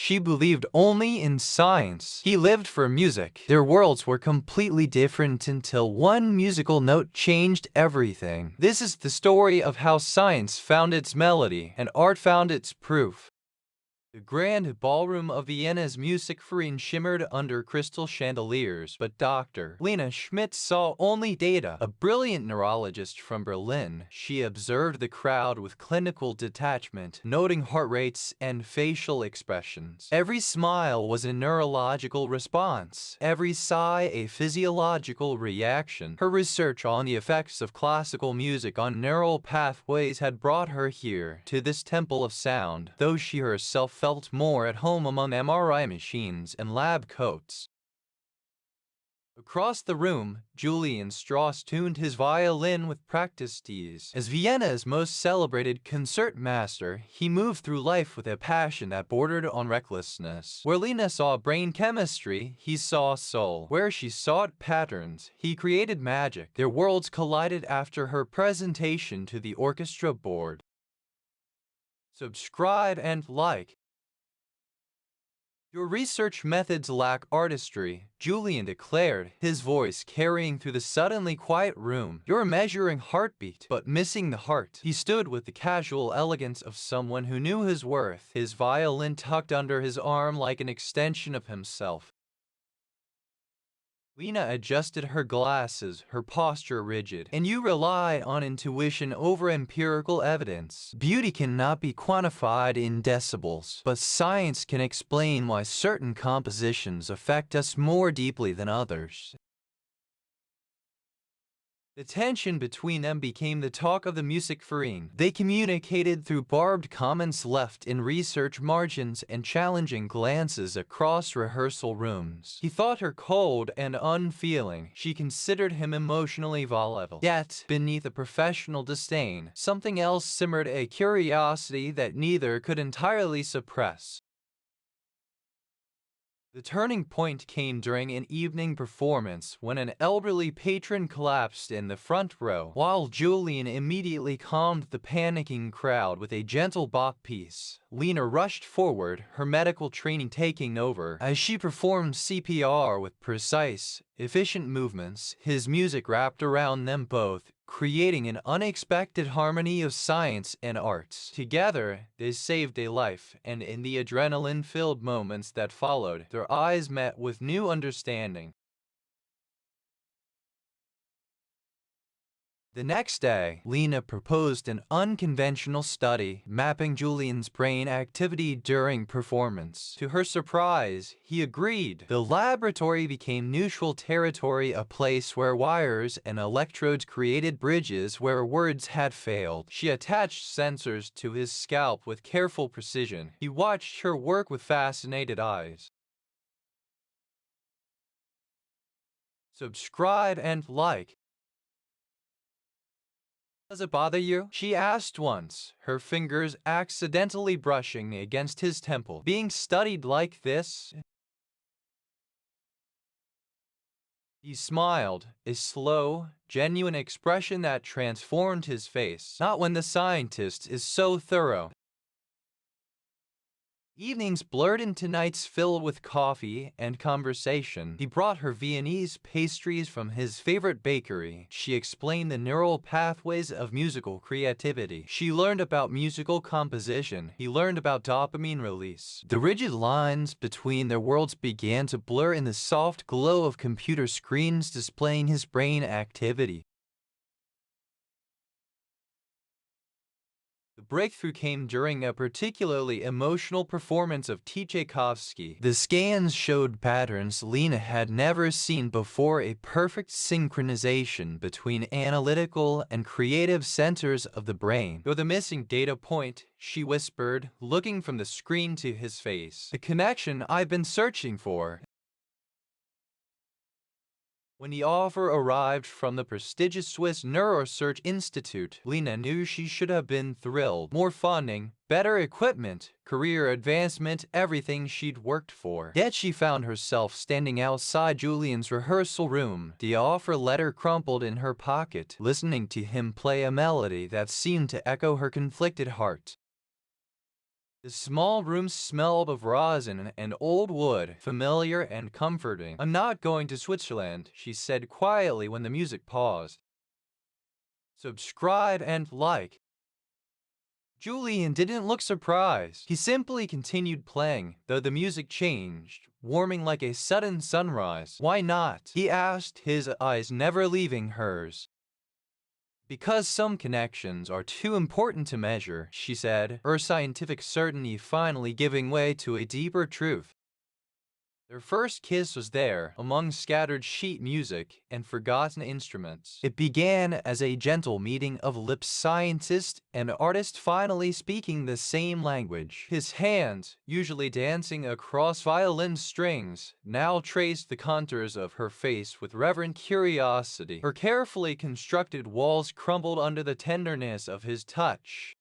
She believed only in science. He lived for music. Their worlds were completely different until one musical note changed everything. This is the story of how science found its melody and art found its proof. The grand ballroom of Vienna's Musikverein shimmered under crystal chandeliers, but Dr. Lena Schmidt saw only data. A brilliant neurologist from Berlin, she observed the crowd with clinical detachment, noting heart rates and facial expressions. Every smile was a neurological response, every sigh a physiological reaction. Her research on the effects of classical music on neural pathways had brought her here, to this temple of sound, though she herself felt more at home among MRI machines and lab coats. Across the room, Julian Strauss tuned his violin with practiced ease. As Vienna's most celebrated concertmaster, he moved through life with a passion that bordered on recklessness. Where Lena saw brain chemistry, he saw soul. Where she sought patterns, he created magic. Their worlds collided after her presentation to the orchestra board. Subscribe and like. Your research methods lack artistry, Julian declared, his voice carrying through the suddenly quiet room. You're measuring heartbeat, but missing the heart. He stood with the casual elegance of someone who knew his worth, his violin tucked under his arm like an extension of himself. Lena adjusted her glasses, her posture rigid. And you rely on intuition over empirical evidence. Beauty cannot be quantified in decibels, but science can explain why certain compositions affect us more deeply than others. The tension between them became the talk of the Musikverein. They communicated through barbed comments left in research margins and challenging glances across rehearsal rooms. He thought her cold and unfeeling. She considered him emotionally volatile. Yet, beneath a professional disdain, something else simmered, a curiosity that neither could entirely suppress. The turning point came during an evening performance when an elderly patron collapsed in the front row. While Julian immediately calmed the panicking crowd with a gentle Bach piece, Lena rushed forward, her medical training taking over. As she performed CPR with precise, efficient movements, his music wrapped around them both, creating an unexpected harmony of science and arts. Together, they saved a life, and in the adrenaline-filled moments that followed, their eyes met with new understanding. The next day, Lena proposed an unconventional study, mapping Julian's brain activity during performance. To her surprise, he agreed. The laboratory became neutral territory, a place where wires and electrodes created bridges where words had failed. She attached sensors to his scalp with careful precision. He watched her work with fascinated eyes. Subscribe and like. Does it bother you? She asked once, her fingers accidentally brushing against his temple. Being studied like this? He smiled, a slow, genuine expression that transformed his face. Not when the scientist is so thorough. Evenings blurred into nights filled with coffee and conversation. He brought her Viennese pastries from his favorite bakery. She explained the neural pathways of musical creativity. She learned about musical composition. He learned about dopamine release. The rigid lines between their worlds began to blur in the soft glow of computer screens displaying his brain activity. The breakthrough came during a particularly emotional performance of Tchaikovsky. The scans showed patterns Lena had never seen before, a perfect synchronization between analytical and creative centers of the brain. Though the missing data point, she whispered, looking from the screen to his face. The connection I've been searching for. When the offer arrived from the prestigious Swiss Neuroresearch Institute, Lena knew she should have been thrilled. More funding, better equipment, career advancement, everything she'd worked for. Yet she found herself standing outside Julian's rehearsal room, the offer letter crumpled in her pocket, listening to him play a melody that seemed to echo her conflicted heart. The small room smelled of rosin and old wood, familiar and comforting. "I'm not going to Switzerland," she said quietly when the music paused. "Subscribe and like." Julian didn't look surprised. He simply continued playing, though the music changed, warming like a sudden sunrise. "Why not?" he asked, his eyes never leaving hers. "Because some connections are too important to measure," she said, her scientific certainty finally giving way to a deeper truth. Their first kiss was there, among scattered sheet music and forgotten instruments. It began as a gentle meeting of lips, scientist and artist finally speaking the same language. His hands, usually dancing across violin strings, now traced the contours of her face with reverent curiosity. Her carefully constructed walls crumbled under the tenderness of his touch.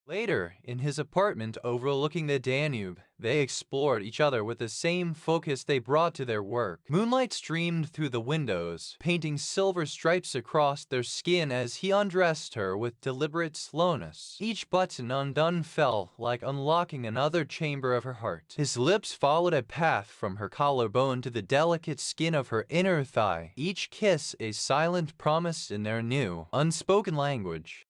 Later, in his apartment overlooking the Danube, they explored each other with the same focus they brought to their work. Moonlight streamed through the windows, painting silver stripes across their skin as he undressed her with deliberate slowness. Each button undone felt like unlocking another chamber of her heart. His lips followed a path from her collarbone to the delicate skin of her inner thigh, each kiss a silent promise in their new, unspoken language.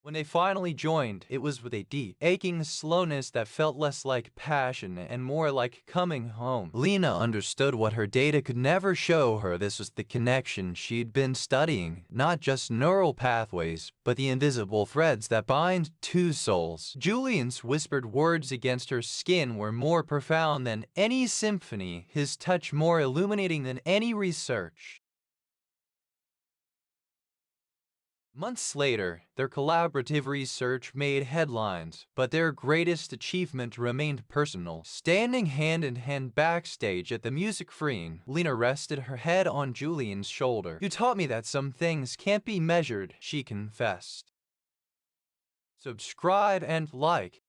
When they finally joined, it was with a deep, aching slowness that felt less like passion and more like coming home. Lena understood what her data could never show her. This was the connection she'd been studying, not just neural pathways, but the invisible threads that bind two souls. Julian's whispered words against her skin were more profound than any symphony, his touch more illuminating than any research. Months later, their collaborative research made headlines, but their greatest achievement remained personal. Standing hand in hand backstage at the music freeing, Lena rested her head on Julian's shoulder. "You taught me that some things can't be measured," she confessed. "Subscribe and like."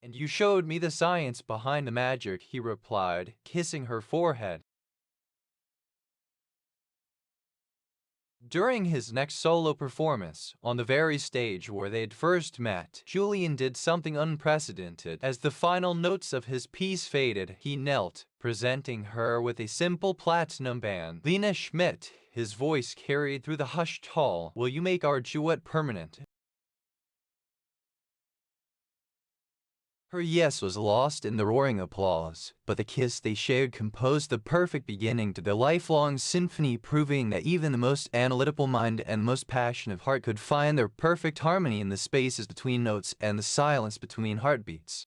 "And you showed me the science behind the magic," he replied, kissing her forehead. During his next solo performance, on the very stage where they'd first met, Julian did something unprecedented. As the final notes of his piece faded, he knelt, presenting her with a simple platinum band. "Lena Schmidt," his voice carried through the hushed hall, "will you make our duet permanent?" Her yes was lost in the roaring applause, but the kiss they shared composed the perfect beginning to their lifelong symphony, proving that even the most analytical mind and most passionate heart could find their perfect harmony in the spaces between notes and the silence between heartbeats.